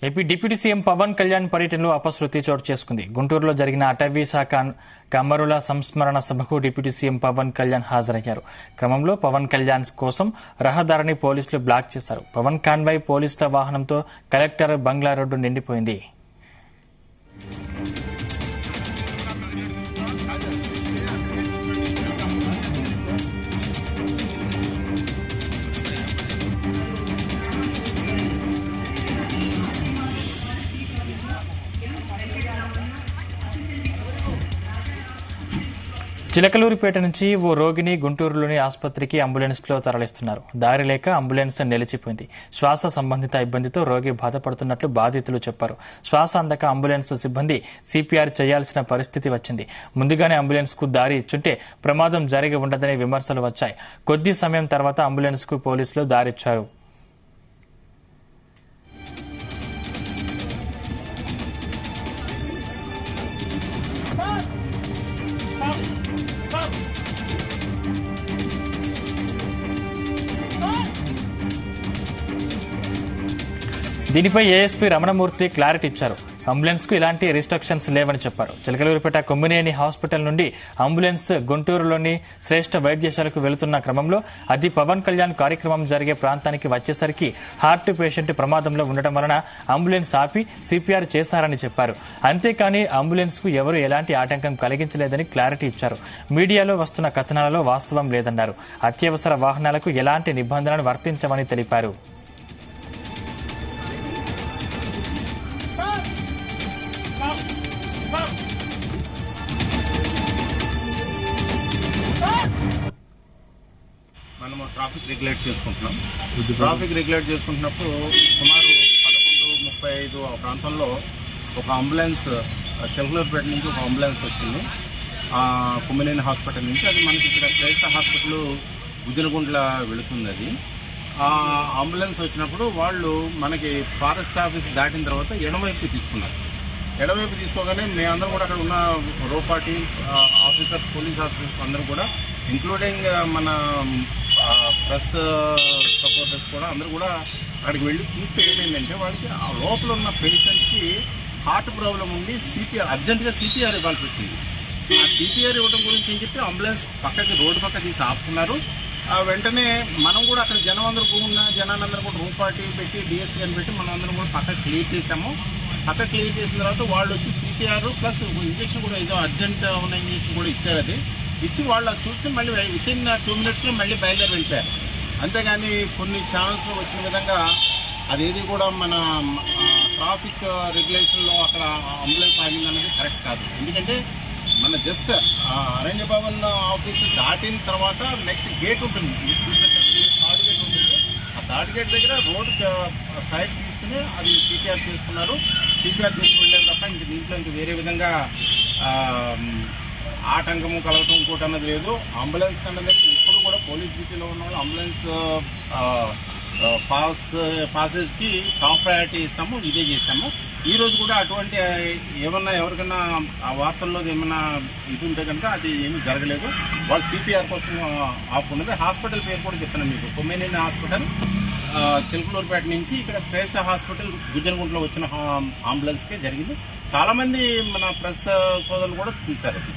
AP deputy CM Pawan Kalyan పర్యటనలో అపశృతి చోటు చేసుకుంది. గుంటూరులో జరిగిన అటవీ శాఖ అమరుల సంస్మరణ సభకు డిప్యూటీ సీఎం పవన్ కళ్యాణ్ హాజరయ్యారు. క్రమంలో పవన్ కళ్యాణ్ కోసం రహదారిని పోలీసులు బ్లాక్ చేశారు. పవన్ కాన్వాయ్ పోలీసుల వాహనంతో కలెక్టర్ బంగ్లా రోడ్డు నిండిపోయింది. చిలకలూరిపేట నుంచి ఓ రోగిని గుంటూరులోని ఆసుపత్రికి అంబులెన్స్లో తరలిస్తున్నారు. దారి లేక అంబులెన్స్ నిలిచిపోయింది. శ్వాస సంబంధిత ఇబ్బందితో రోగి బాధపడుతున్నట్లు బాధితులు చెప్పారు. శ్వాస అందక అంబులెన్స్ సిబ్బంది సిపిఆర్ చేయాల్సిన పరిస్థితి వచ్చింది. ముందుగానే అంబులెన్స్ కు దారి ఇచ్చుంటే ప్రమాదం జరిగి ఉండదనే విమర్శలు వచ్చాయి. కొద్ది సమయం తర్వాత అంబులెన్స్ కు పోలీసులు దారిచ్చారు. దీనిపై ఏఎస్పీ రమణమూర్తి క్లారిటీ ఇచ్చారు. అంబులెన్స్ కు ఇలాంటి రిస్ట్రిక్షన్స్ లేవని చెప్పారు. చిలకలూరిపేట కొమ్మినేని హాస్పిటల్ నుండి అంబులెన్స్ గుంటూరులోని శ్రేష్ఠ వైద్యశాలకు వెళుతున్న క్రమంలో అది పవన్ కళ్యాణ్ కార్యక్రమం జరిగే ప్రాంతానికి వచ్చేసరికి హార్ట్ పేషెంట్ ప్రమాదంలో ఉండటం వలన అంబులెన్స్ ఆపి సిపిఆర్ చేశారని చెప్పారు. అంతేకాని అంబులెన్స్ కు ఎవరూ ఎలాంటి ఆటంకం కలిగించలేదని క్లారిటీ ఇచ్చారు. మీడియాలో వస్తున్న కథనాలలో వాస్తవం లేదన్నారు. అత్యవసర వాహనాలకు ఎలాంటి నిబంధనలు వర్తించవని తెలిపారు. మనము ట్రాఫిక్ రెగ్యులేట్ చేసుకుంటున్నాం. ట్రాఫిక్ రెగ్యులేట్ చేసుకుంటున్నప్పుడు సుమారు 11:35 ఆ ప్రాంతంలో ఒక అంబులెన్స్ చిలకలూరిపేట నుంచి ఒక అంబులెన్స్ వచ్చింది. కొమ్మినేని హాస్పిటల్ నుంచి. అది మనకి ఇక్కడ శ్రేష్ఠ హాస్పిటల్ గుజ్జనగుంట్ల వెళుతుంది. అది ఆ అంబులెన్స్ వచ్చినప్పుడు వాళ్ళు మనకి ఫారెస్ట్ ఆఫీస్ దాటిన తర్వాత ఎడమవైపు తీసుకున్నారు. ఎడమవైపు తీసుకోగానే మేమందరం కూడా అక్కడ ఉన్న రోపాటి ఆఫీసర్స్, పోలీస్ ఆఫీసర్స్ అందరూ కూడా, ఇంక్లూడింగ్ మన ప్రెస్ సపోర్టర్స్ కూడా అందరూ కూడా అక్కడికి వెళ్ళి చూస్తే ఏమైందంటే వాళ్ళకి ఆ లోపల ఉన్న పేషెంట్కి హార్ట్ ప్రాబ్లం ఉండి అర్జెంటుగా సిపిఆర్ ఇవ్వాల్సి వచ్చింది. ఆ సిపిఆర్ ఇవ్వడం గురించి అని చెప్పి అంబులెన్స్ పక్కకి రోడ్డు పక్క తీసి ఆపుకున్నారు. వెంటనే మనం కూడా అక్కడ జనం అందరూ ఉన్న జనాలందరూ కూడా రూమ్ పార్టీ పెట్టి డిఎస్పీ అని పెట్టి మనం అందరం కూడా పక్క క్లియర్ చేసాము. పక్క క్లియర్ చేసిన తర్వాత వాళ్ళు వచ్చి సిపిఆర్ ప్లస్ ఇంజక్షన్ కూడా ఏదో అర్జెంట్ ఉన్న ఇంజక్షన్ కూడా ఇచ్చారు. అది ఇచ్చి వాళ్ళు అది చూస్తే మళ్ళీ వితిన్ 2 minutesలో మళ్ళీ బయలుదేరి వెళ్ళిపోయారు. అంతేగాని కొన్ని ఛానల్స్లో వచ్చిన విధంగా అదేది కూడా మన ట్రాఫిక్ రెగ్యులేషన్లో అక్కడ అంబులెన్స్ ఆగిందన్నది కరెక్ట్ కాదు. ఎందుకంటే మన జస్ట్ అరణ్య భవన్ ఆఫీస్ దాటిన తర్వాత నెక్స్ట్ గేట్ ఉంటుంది, థర్డ్ గేట్ ఉంటుంది. ఆ థర్డ్ గేట్ దగ్గర రోడ్ సైడ్ తీసుకుని అది సిపిఆర్ చేసుకున్నారు. సిపిఆర్ తీసుకుని వెళ్ళారు తప్ప ఇంక దీంట్లో ఇంక వేరే విధంగా ఆటంకము కలగటం ఇంకోటి అన్నది లేదు. అంబులెన్స్ అన్నది ఇప్పుడు కూడా పోలీస్ డ్యూటీలో ఉన్న వాళ్ళు అంబులెన్స్ పాసెస్కి టాప్ ప్రయారిటీ ఇస్తాము, ఇదే చేస్తాము. ఈ రోజు కూడా అటువంటి ఏమన్నా ఎవరికైనా ఆ వార్తల్లో ఏమన్నా ఇది ఉంటే కనుక అది ఏమీ జరగలేదు. వాళ్ళు సిపిఆర్ కోసం ఆపుకున్నది. హాస్పిటల్ పేరు కూడా చెప్తున్నాను మీకు, కొమ్మినేని హాస్పిటల్ చిలకలూరిపేట నుంచి ఇక్కడ శ్రేష్ఠ హాస్పిటల్ గుజ్జనగుంటలో వచ్చిన అంబులెన్స్కే జరిగింది. చాలామంది మన ప్రెస్ సోదరులు కూడా చూశారు అది.